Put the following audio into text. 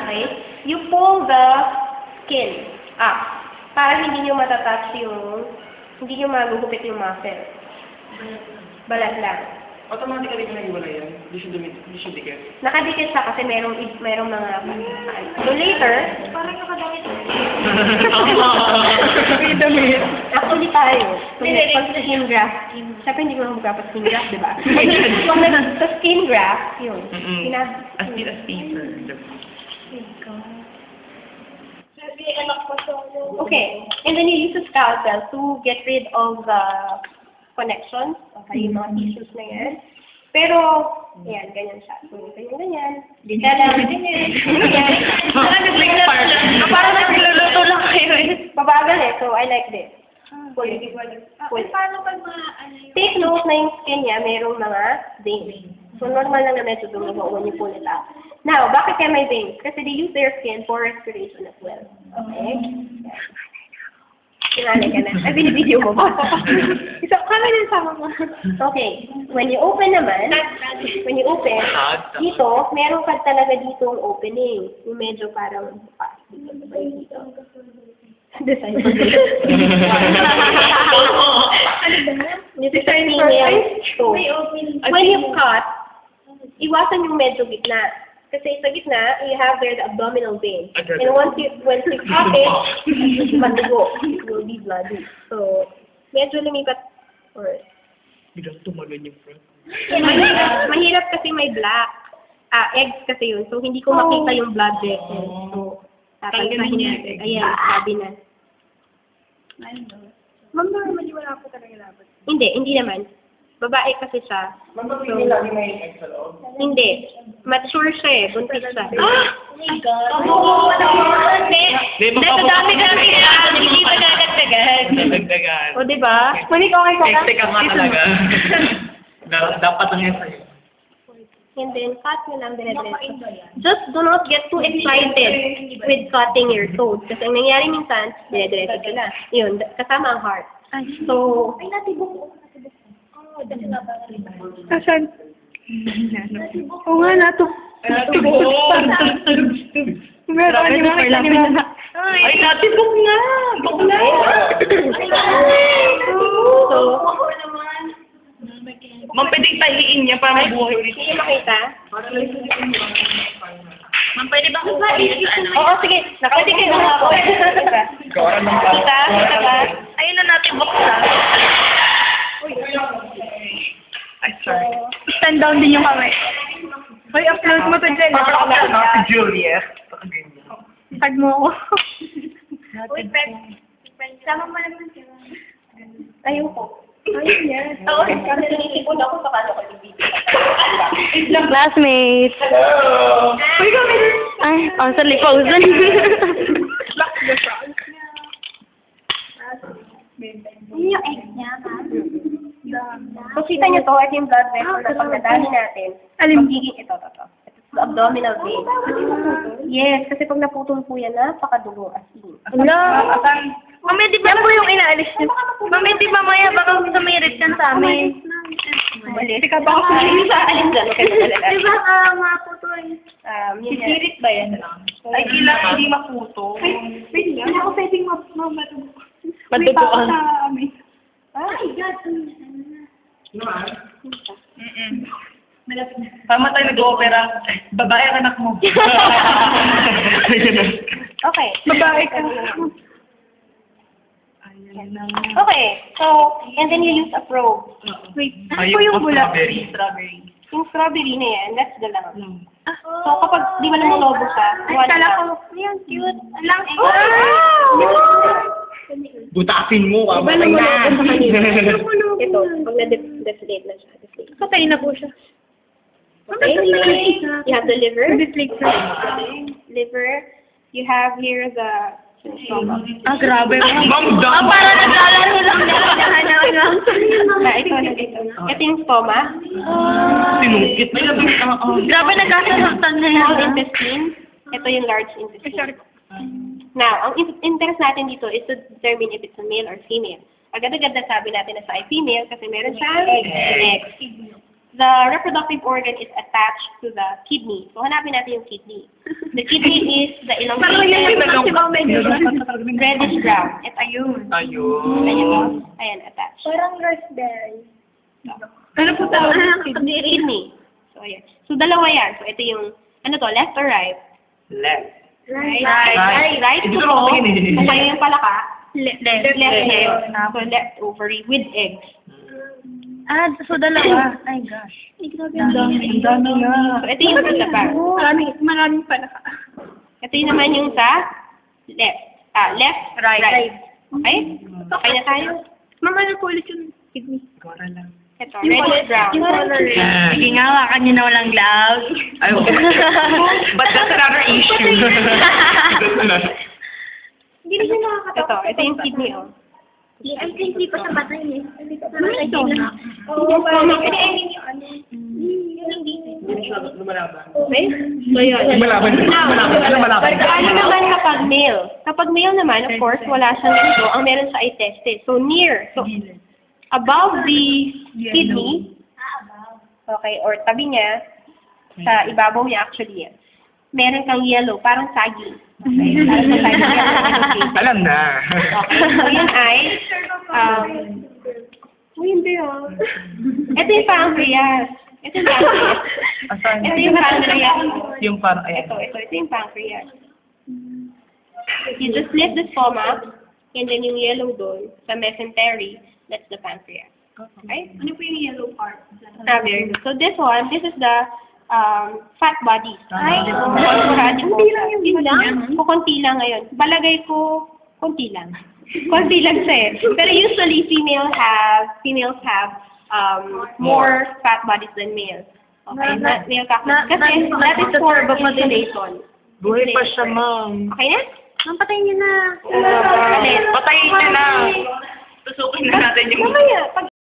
Okay? You pull the skin up para hindi nyo matatouch yung, hindi nyo magugupit yung muscle. Balat lang. Automatically na iwala yan. Hindi siya dikit. Nakadikit siya kasi merong mga so later, Parang nakadamit. May damit. actually tayo. Pag sa skin graft, syempre hindi ko lang magkapa skin graft, di ba? Sa skin graft, yun. As thin as paper. Okay, and then you use a scalpel to get rid of the connections, okay, yung mga tissues na yan. Pero, yan, ganyan siya. So, ganyan. Ganyan. Parang nagluluto lang kayo eh. Pabagal eh, so I like this. Pull. Paano pag mga ano yung... Take note na yung skin niya, merong mga veins. So, normal lang na medyo dumugo when you pull it out. Now, bakit kaya may veins? Kasi they use their skin for respiration as well. Okay? Kinalay ka na. Ay, binibideo mo ba? Isa, kami din sama mo. Okay. When you open naman, dito, meron ka talaga dito ang opening. Yung medyo parang bukas. Dito. Design for this. This is our female toe. When you cut, iwasan yung medyo gitna. Kasi sa gitna, you have there the abdominal vein. And once you cut it, madugo. It will be bloody. So, medyo lumipat. Or, Biglang tumagan yung front. mahirap kasi may black. Eggs kasi yun. So, hindi ko makita yung blood vessels. So, tatanggalin natin. Ayan, sabi na. Ma'am, normally wala po talaga laban. Hindi naman. Babae kasi siya. Hindi lagi may egg sa loob. Hindi. Mature siya eh. Buntis siya. Oh my God. Oo, naman. Dami-dami na. Hindi pa dadagdagan. Dadagdagan. O, diba? Malik, okay ka lang? Teka nga talaga. Dapat lang yan sa'yo. And then, cut nyo lang dire-diretso. Just do not get too excited with cutting your toes. Kasi ang nangyari minsan, dire-diretso sila. Yun, kasama ang heart. So, Ay, natibok ko. Oo, dahil nga ba Asan? Oo nga, natubok. Meron ka naman. Ay, natibok nga! Bakla! So, Ma'am, pwedeng tahiin niya para mabuhay ulit. hindi makita. Ma'am, pwede ba kung pwede sa ano? Oo, sige. Pwede kayo nga po. Diba? Ikaw ang nang Kita? Kita ba? Ayun na natin buksa. Ay, sorry. Stand down din yung kamay. Hoy, upload mo to dyan. Si Juliet. Tag mo ako. Uy, sama mo naman siya. Ayoko. Ayun yan. Oo, kasi naisipon ako sa kano ko yung video. Classmates. Hello! Uy, kami din. Ay, ang sa liposan. Yun yung egg niya, ma'am. So, kita niyo to, ito yung blood vessel na pag nadali natin, magiging ito. Ito the abdominal vein. Yes, kasi pag naputol po yan, napakadugo as in. Wala. Mami, di ba po yung inaalis niyo? Mami, di ba maya baka sumirit ka sa amin? Umalis. Ika ba ako sa alin dyan? Okay, Di ba mga puto eh? yun yan. ba yan lang? Ay, kailangan hindi maputo. Wait lang. Hindi ako pwedeng matubukan. Matubukan. Sa amin. Ay, God. Tama tayo nag-opera. Babae ang anak mo. Okay. Babae ka. Okay, so, and then you use a probe. Wait. Ano Ay, po yung bula? strawberry. Yung strawberry na yan, that's the lang. So, kapag di mo na malobo ka, Ay, wala kala ka. ko. Ayan, cute. Alang. Butasin mo, Wala mo na sa kanila. Wala. Ito, pag na-deflate na siya. Deflate. Patay na po siya. Okay, you have the liver. Deflate siya. Liver. You have here the stomach. Ah, grabe. Ma'am, dama! Para naglalaro lang Ito yung stomach. Sinungkit na yan. Grabe, nagkasasaktan na yan. Small intestine. Ito yung large intestine. Now, ang interest natin dito is to determine if it's a male or female. Agad-agad na sabi natin na siya ay female kasi meron siyang eggs. the reproductive organ is attached to the kidney. So, hanapin natin yung kidney. The kidney is the elongated, reddish brown. Ito yun. Ayun. Ayan, attached. Parang raspberry. Ano po tawag ng kidney? So, ayan. So, dalawa yan. So, ito yung, ano to, left or right? Left. Right. Hindi So, ko naman tingin eh. kung kayo yung palaka, Left. left na yun. So, left ovary with eggs. So dalawa. Ay, gosh. Ang dami So, ito yung sa back. Maraming pala. Ito yung naman yung sa left. Left, right. Okay? Okay na tayo? Mama, ano po ulit yung kidney? Gora lang. Ito, reddish brown. Sige nga, wakan niyo na walang gloves. Ay, but that's another issue. Hindi na siya nakakatakot. Ito yung kidney, oh. Ay, hindi pa siya patay eh. Hindi pa Ano ito? Oo, parang I mean yung ano. Yung hindi. Lumalaban. Okay? So, yun. Lumalaban. Ano naman kapag male? Kapag male naman, of course, wala siyang ganito. Ang meron sa ay testes. So, near. So, above the kidney, okay, or tabi niya, sa ibabaw niya actually, meron kang yellow, parang saging. Okay, parang sa saging. Alam na. Okay, so yun ay, hindi ah. Ito yung pancreas. Ito yung pancreas. Asan? Ito yung pancreas. Yung parang, ayan. Ito yung pancreas. You just lift the stomach, and then yung yellow doon, sa mesentery, that's the pancreas. Okay? Ano po yung yellow part? Very good. So this is the fat bodies. Ay, Konti lang yung konti lang ngayon. Balagay ko, konti lang. Konti lang siya eh. Pero usually, females have more fat bodies than males. Okay? Not male cockroach. Kasi that is for population. buhay pa siya, ma'am. Okay na? Ma'am, patayin niyo na. Alin? Patayin niya na. Tusukin na natin yung... Mamaya, pag